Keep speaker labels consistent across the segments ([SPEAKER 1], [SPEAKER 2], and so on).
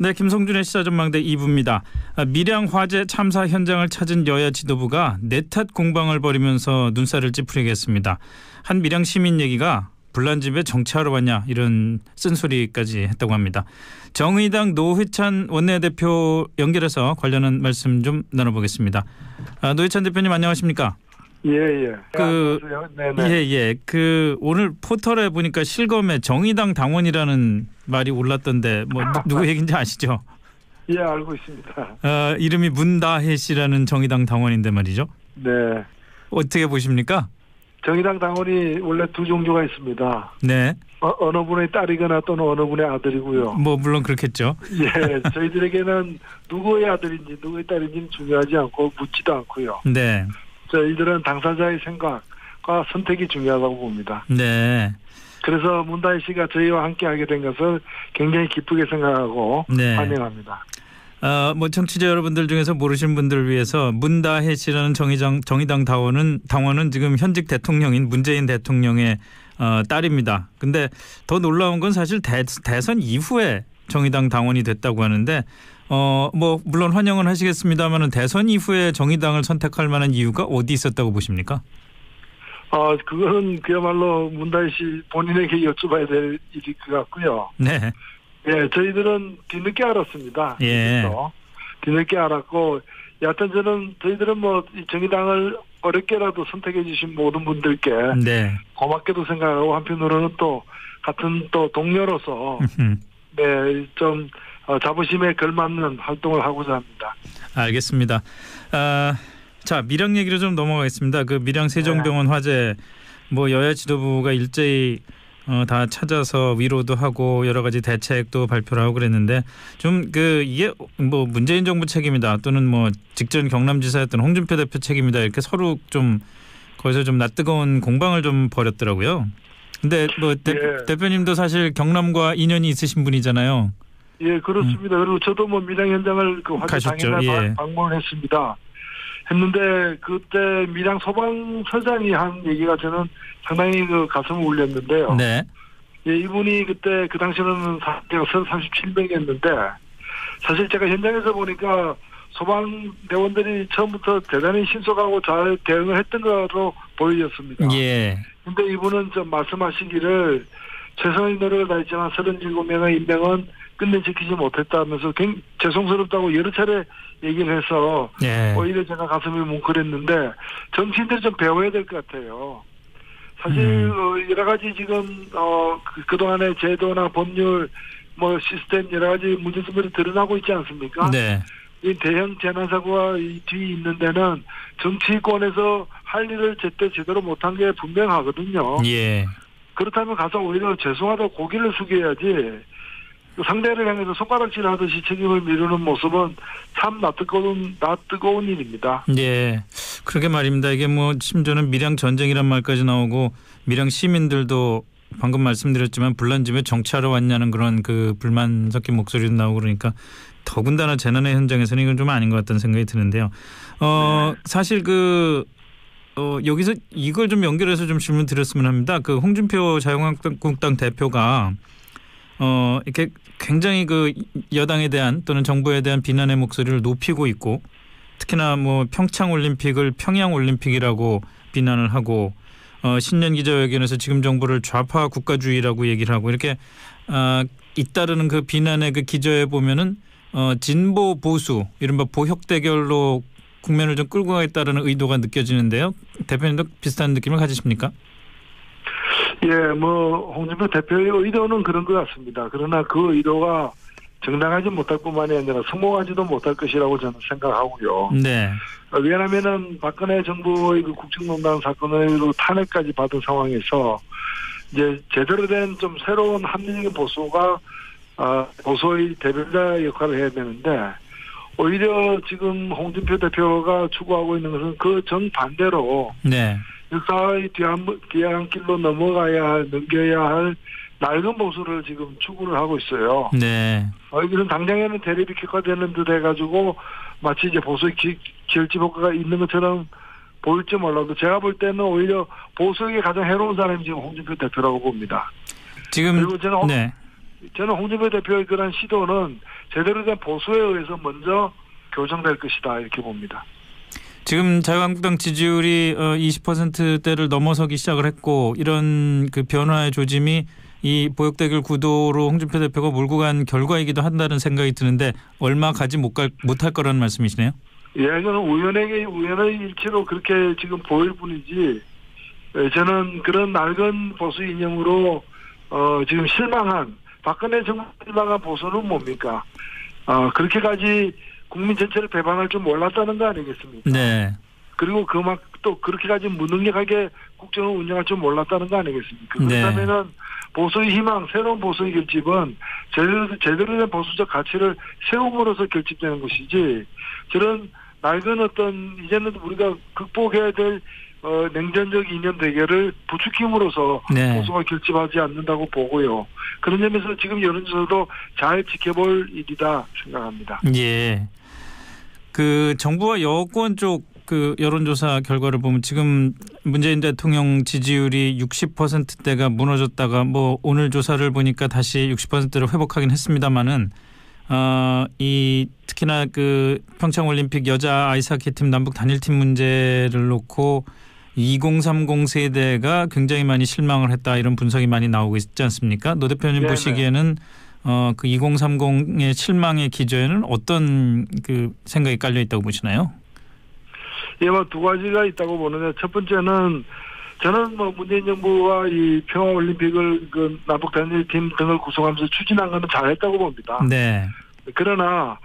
[SPEAKER 1] 네, 김성준의 시사전망대 2부입니다. 밀양 화재 참사 현장을 찾은 여야 지도부가 내탓 공방을 벌이면서 눈살을 찌푸리게 했습니다. 한 밀양 시민 얘기가 불난 집에 정치하러 왔냐 이런 쓴소리까지 했다고 합니다. 정의당 노회찬 원내대표 연결해서 관련한 말씀 좀 나눠보겠습니다. 노회찬 대표님 안녕하십니까?
[SPEAKER 2] 예.
[SPEAKER 1] 오늘 포털에 보니까 실검에 정의당 당원이라는 말이 올랐던데 누구 얘기인지 아시죠?
[SPEAKER 2] 예, 알고 있습니다.
[SPEAKER 1] 이름이 문다혜 씨라는 정의당 당원인데 말이죠.
[SPEAKER 2] 네.
[SPEAKER 1] 어떻게 보십니까?
[SPEAKER 2] 정의당 당원이 원래 두 종류가 있습니다.
[SPEAKER 1] 네.
[SPEAKER 2] 어느 분의 딸이거나 또는 어느 분의 아들이고요.
[SPEAKER 1] 물론 그렇겠죠.
[SPEAKER 2] 예, 저희들에게는 누구의 아들인지 누구의 딸인지는 중요하지 않고 묻지도 않고요.
[SPEAKER 1] 네.
[SPEAKER 2] 저희들은 당사자의 생각과 선택이 중요하다고 봅니다.
[SPEAKER 1] 네.
[SPEAKER 2] 그래서 문다혜 씨가 저희와 함께하게 된 것을 굉장히 기쁘게 생각하고
[SPEAKER 1] 네.
[SPEAKER 2] 환영합니다.
[SPEAKER 1] 청취자 여러분들 중에서 모르시는 분들을 위해서 문다혜 씨라는 정의당 당원은 지금 현직 대통령인 문재인 대통령의 딸입니다. 근데 더 놀라운 건 사실 대선 이후에 정의당 당원이 됐다고 하는데 물론 환영은 하시겠습니다만은 대선 이후에 정의당을 선택할 만한 이유가 어디 있었다고 보십니까?
[SPEAKER 2] 그거는 그야말로 문다혜 씨 본인에게 여쭤봐야 될 일일 것 같고요.
[SPEAKER 1] 네.
[SPEAKER 2] 예, 저희들은 뒤늦게 알았습니다.
[SPEAKER 1] 예.
[SPEAKER 2] 뒤늦게 알았고, 여하튼 저희들은 이 정의당을 어렵게라도 선택해 주신 모든 분들께
[SPEAKER 1] 네.
[SPEAKER 2] 고맙게도 생각하고 한편으로는 또 같은 또 동료로서 네, 좀 자부심에 걸맞는 활동을 하고자 합니다.
[SPEAKER 1] 알겠습니다. 자, 밀양 얘기로 좀 넘어가겠습니다. 그 밀양 세종병원 화재 여야 지도부가 일제히 다 찾아서 위로도 하고 여러 가지 대책도 발표를 하고 그랬는데 좀 이게 문재인 정부 책임이다 또는 직전 경남지사였던 홍준표 대표 책임이다 이렇게 서로 좀 거기서 좀 낯뜨거운 공방을 좀 벌였더라고요. 근데 대표님도 사실 경남과 인연이 있으신 분이잖아요.
[SPEAKER 2] 예, 그렇습니다. 그리고 저도 밀양 현장을 화재 당일날 방문했습니다. 했는데 그때 밀양 소방서장이 한 얘기가 저는 상당히 가슴을 울렸는데요.
[SPEAKER 1] 네.
[SPEAKER 2] 예, 이분이 그때 그 당시에는 37명이었는데 사실 제가 현장에서 보니까 소방대원들이 처음부터 대단히 신속하고 잘 대응을 했던 거로 보였습니다.
[SPEAKER 1] 예.
[SPEAKER 2] 근데 이분은 좀 말씀하시기를 최선의 노력을 다했지만 37명의 인명은 끝내 지키지 못했다면서 굉장히 죄송스럽다고 여러 차례 얘기를 해서
[SPEAKER 1] 예.
[SPEAKER 2] 오히려 제가 가슴이 뭉클했는데 정치인들이 좀 배워야 될 것 같아요. 사실 여러 가지 지금 그동안의 제도나 법률 시스템 여러 가지 문제점들이 드러나고 있지 않습니까?
[SPEAKER 1] 네.
[SPEAKER 2] 이 대형 재난사고가 이 뒤에 있는 데는 정치권에서 할 일을 제대로 못한 게 분명하거든요.
[SPEAKER 1] 예.
[SPEAKER 2] 그렇다면 가서 오히려 죄송하다고 고개를 숙여야지 상대를 향해서 손가락질 하듯이 책임을 미루는 모습은 참 낯뜨거운 일입니다.
[SPEAKER 1] 예, 그러게 말입니다. 이게 심지어는 밀양 전쟁이란 말까지 나오고 밀양 시민들도 방금 말씀드렸지만 불난 집에 정치하러 왔냐는 그런 불만 섞인 목소리도 나오고 그러니까 더군다나 재난의 현장에서는 이건 좀 아닌 것 같다는 생각이 드는데요.
[SPEAKER 2] 네.
[SPEAKER 1] 사실 여기서 이걸 좀 연결해서 좀 질문 드렸으면 합니다. 홍준표 자유한국당 대표가 이렇게 굉장히 여당에 대한 또는 정부에 대한 비난의 목소리를 높이고 있고 특히나 평창 올림픽을 평양 올림픽이라고 비난을 하고 신년 기자회견에서 지금 정부를 좌파 국가주의라고 얘기를 하고 이렇게 잇따르는 그 비난의 기저에 보면은 진보 보수 이른바 보혁 대결로 국면을 좀 끌고 가겠다는 의도가 느껴지는데요. 대표님도 비슷한 느낌을 가지십니까?
[SPEAKER 2] 예, 홍준표 대표의 의도는 그런 것 같습니다. 그러나 그 의도가 정당하지 못할 뿐만이 아니라 성공하지도 못할 것이라고 저는 생각하고요.
[SPEAKER 1] 네.
[SPEAKER 2] 왜냐하면은 박근혜 정부의 국정농단 사건으로 탄핵까지 받은 상황에서 이제 제대로 된 좀 새로운 합리적인 보수가 보수의 대변자 역할을 해야 되는데 오히려 지금 홍준표 대표가 추구하고 있는 것은 그 정반대로
[SPEAKER 1] 네.
[SPEAKER 2] 역사의 뒤안길로 넘겨야 할 낡은 보수를 지금 추구를 하고 있어요.
[SPEAKER 1] 네.
[SPEAKER 2] 이것은 당장에는 대립이 되는 듯 해가지고 마치 이제 보수의 결집 효과가 있는 것처럼 보일지 몰라도 제가 볼 때는 오히려 보수에게 가장 해로운 사람이 지금 홍준표 대표라고 봅니다.
[SPEAKER 1] 지금
[SPEAKER 2] 그리고 저는 저는 홍준표 대표의 그런 시도는 제대로 된 보수에 의해서 먼저 교정될 것이다 이렇게 봅니다.
[SPEAKER 1] 지금 자유한국당 지지율이 20%대를 넘어서기 시작을 했고 이런 그 변화의 조짐이 이 보역대결 구도로 홍준표 대표가 몰고 간 결과이기도 한다는 생각이 드는데 얼마 가지 못할 거라는 말씀이시네요.
[SPEAKER 2] 예, 이거는 우연의 일치로 그렇게 지금 보일 뿐이지 저는 그런 낡은 보수 이념으로 지금 실망한 박근혜 정부 실망한 보수는 뭡니까? 그렇게까지 국민 전체를 배반할 줄 몰랐다는 거 아니겠습니까?
[SPEAKER 1] 네.
[SPEAKER 2] 그리고 또 그렇게까지 무능력하게 국정을 운영할 줄 몰랐다는 거 아니겠습니까?
[SPEAKER 1] 네.
[SPEAKER 2] 그렇다면은 보수의 희망, 새로운 보수의 결집은 제대로 된 보수적 가치를 세움으로써 결집되는 것이지 저런 낡은 이제는 우리가 극복해야 될 냉전적 이념 대결을 부추김으로써
[SPEAKER 1] 네.
[SPEAKER 2] 보수가 결집하지 않는다고 보고요. 그런 점에서 지금 여론조사도 잘 지켜볼 일이다 생각합니다.
[SPEAKER 1] 예. 그 정부와 여권 쪽 그 여론조사 결과를 보면 지금 문재인 대통령 지지율이 60%대가 무너졌다가 뭐 오늘 조사를 보니까 다시 60%를 회복하긴 했습니다만은 이 특히나 그 평창올림픽 여자 아이스하키팀 남북 단일팀 문제를 놓고 2030 세대가 굉장히 많이 실망을 했다 이런 분석이 많이 나오고 있지 않습니까? 노 대표님
[SPEAKER 2] 네네.
[SPEAKER 1] 보시기에는 그 2030의 실망의 기저에는 어떤 그 생각이 깔려 있다고 보시나요?
[SPEAKER 2] 예, 뭐 두 가지가 있다고 보는데 첫 번째는 저는 뭐 문재인 정부와 이 평화올림픽을 그 남북 단일팀 등을 구성하면서 추진한 거는 잘했다고 봅니다.
[SPEAKER 1] 네.
[SPEAKER 2] 그러나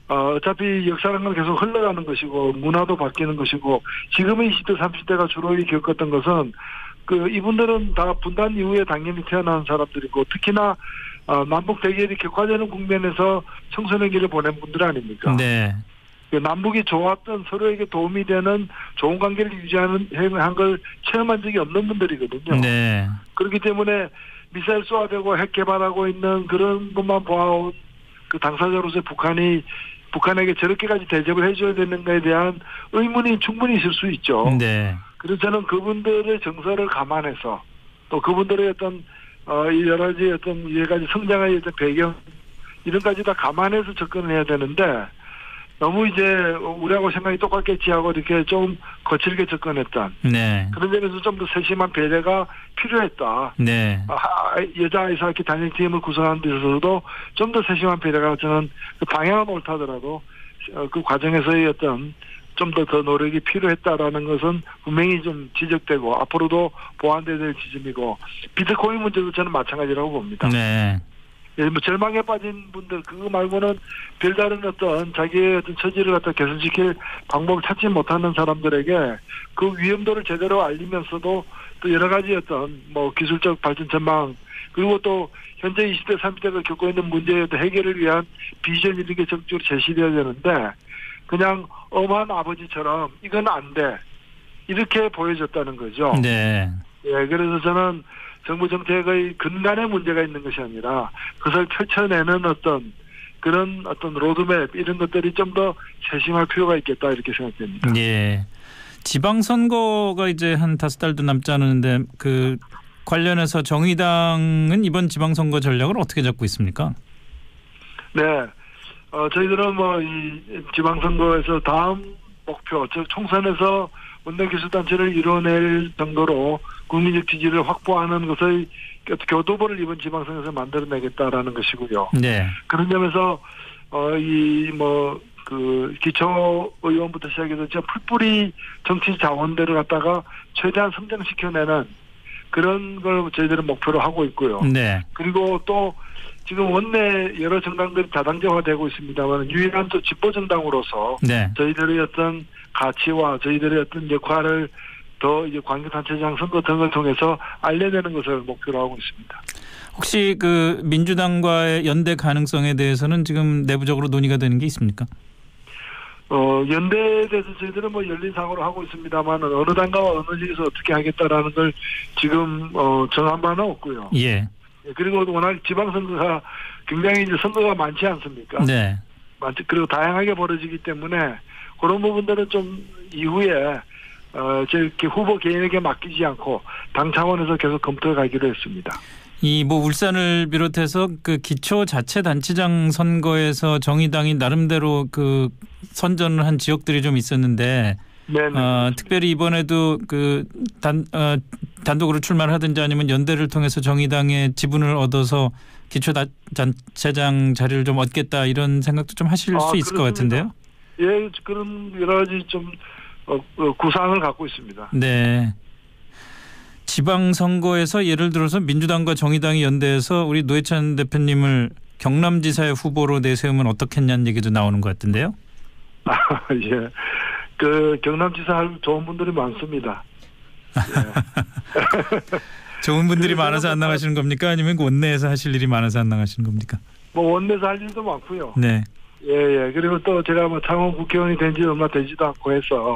[SPEAKER 2] 어차피 역사라는 건 계속 흘러가는 것이고 문화도 바뀌는 것이고 지금의 20대 30대가 주로 겪었던 것은 그 이분들은 다 분단 이후에 당연히 태어난 사람들이고 특히나 남북 대결이 격화되는 국면에서 청소년기를 보낸 분들 아닙니까?
[SPEAKER 1] 네.
[SPEAKER 2] 남북이 좋았던 서로에게 도움이 되는 좋은 관계를 유지하는 한 걸 체험한 적이 없는 분들이거든요.
[SPEAKER 1] 네.
[SPEAKER 2] 그렇기 때문에 미사일 쏘아대고 핵 개발하고 있는 그런 것만 보아온 그 당사자로서 북한에게 저렇게까지 대접을 해줘야 되는 것에 대한 의문이 충분히 있을 수 있죠.
[SPEAKER 1] 네.
[SPEAKER 2] 그래서 저는 그분들의 정서를 감안해서 또 그분들의 어떤 여러 가지 성장의 어떤 배경 이런 까지 다 감안해서 접근을 해야 되는데 너무 이제 우리하고 생각이 똑같겠지 하고 이렇게 좀 거칠게 접근했던
[SPEAKER 1] 네.
[SPEAKER 2] 그런 점에서 좀 더 세심한 배려가 필요했다.
[SPEAKER 1] 네.
[SPEAKER 2] 여자 아이스하키 단일팀을 구성하는 데 있어서도 좀 더 세심한 배려가 저는 그 방향은 옳다더라도 그 과정에서의 어떤 좀 더 노력이 필요했다라는 것은 분명히 좀 지적되고 앞으로도 보완돼야 될 지점이고 비트코인 문제도 저는 마찬가지라고 봅니다.
[SPEAKER 1] 네.
[SPEAKER 2] 뭐 절망에 빠진 분들 그거 말고는 별다른 어떤 자기의 어떤 처지를 갖다 개선시킬 방법을 찾지 못하는 사람들에게 그 위험도를 제대로 알리면서도 또 여러 가지 어떤 뭐 기술적 발전 전망 그리고 또 현재 20대 30대가 겪고 있는 문제의 해결을 위한 비전 이런 게 적극적으로 제시되어야 되는데 그냥 엄한 아버지처럼 이건 안 돼 이렇게 보여졌다는 거죠.
[SPEAKER 1] 네.
[SPEAKER 2] 예, 그래서 저는 정부 정책의 근간에 문제가 있는 것이 아니라 그것을 펼쳐내는 그런 로드맵 이런 것들이 좀 더 세심할 필요가 있겠다 이렇게 생각됩니다.
[SPEAKER 1] 예. 지방선거가 이제 한 5달도 남지 않았는데 그 관련해서 정의당은 이번 지방선거 전략을 어떻게 잡고 있습니까?
[SPEAKER 2] 네. 저희들은 뭐 이 지방선거에서 다음 목표, 즉 총선에서 원내교섭단체를 이뤄낼 정도로 국민적 지지를 확보하는 것의 교도보를 이번 지방선거에서 만들어내겠다라는 것이고요.
[SPEAKER 1] 네.
[SPEAKER 2] 그런 점에서 기초의원부터 시작해서 진짜 풀뿌리 정치 자원들을 갖다가 최대한 성장시켜내는 그런 걸 저희들은 목표로 하고 있고요.
[SPEAKER 1] 네.
[SPEAKER 2] 그리고 또 지금 원내 여러 정당들이 다당제화되고 있습니다만 유일한 또 집보정당으로서
[SPEAKER 1] 네.
[SPEAKER 2] 저희들의 어떤 가치와 저희들의 어떤 역할을 더 이제 광역단체장 선거 등을 통해서 알려내는 것을 목표로 하고 있습니다.
[SPEAKER 1] 혹시 그 민주당과의 연대 가능성에 대해서는 지금 내부적으로 논의가 되는 게 있습니까?
[SPEAKER 2] 연대에 대해서 저희들은 뭐 열린 사고를 하고 있습니다만 어느 당과 어느 지에서 어떻게 하겠다라는 걸 지금 정한 바는 없고요.
[SPEAKER 1] 예.
[SPEAKER 2] 그리고 워낙 지방선거가 굉장히 이제 선거가 많지 않습니까?
[SPEAKER 1] 네.
[SPEAKER 2] 그리고 다양하게 벌어지기 때문에 그런 부분들은 좀 이후에 후보 개인에게 맡기지 않고 당 차원에서 계속 검토해 가기로 했습니다.
[SPEAKER 1] 이 뭐 울산을 비롯해서 그 기초자치단체장 선거에서 정의당이 나름대로 그 선전을 한 지역들이 좀 있었는데 특별히 이번에도 그 단독으로 출마를 하든지 아니면 연대를 통해서 정의당의 지분을 얻어서 기초단체장 자리를 좀 얻겠다 이런 생각도 좀 하실 수 있을
[SPEAKER 2] 그렇습니다.
[SPEAKER 1] 것 같은데요.
[SPEAKER 2] 예, 그런 여러 가지 좀 구상을 갖고 있습니다.
[SPEAKER 1] 네. 지방선거에서 예를 들어서 민주당과 정의당이 연대해서 우리 노회찬 대표님을 경남지사의 후보로 내세우면 어떻겠냐는 얘기도 나오는 것 같은데요.
[SPEAKER 2] 예. 그 경남지사 할 좋은 분들이 많습니다. 예.
[SPEAKER 1] 좋은 분들이 많아서 안 나가시는 겁니까? 아니면 원내에서 하실 일이 많아서 안 나가시는 겁니까?
[SPEAKER 2] 뭐 원내에서 할 일도 많고요.
[SPEAKER 1] 네.
[SPEAKER 2] 예. 그리고 또 제가 뭐 창원 국회의원이 된 지 얼마 되지도 않고 해서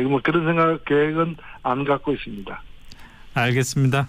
[SPEAKER 2] 뭐 그런 계획은 안 갖고 있습니다.
[SPEAKER 1] 알겠습니다.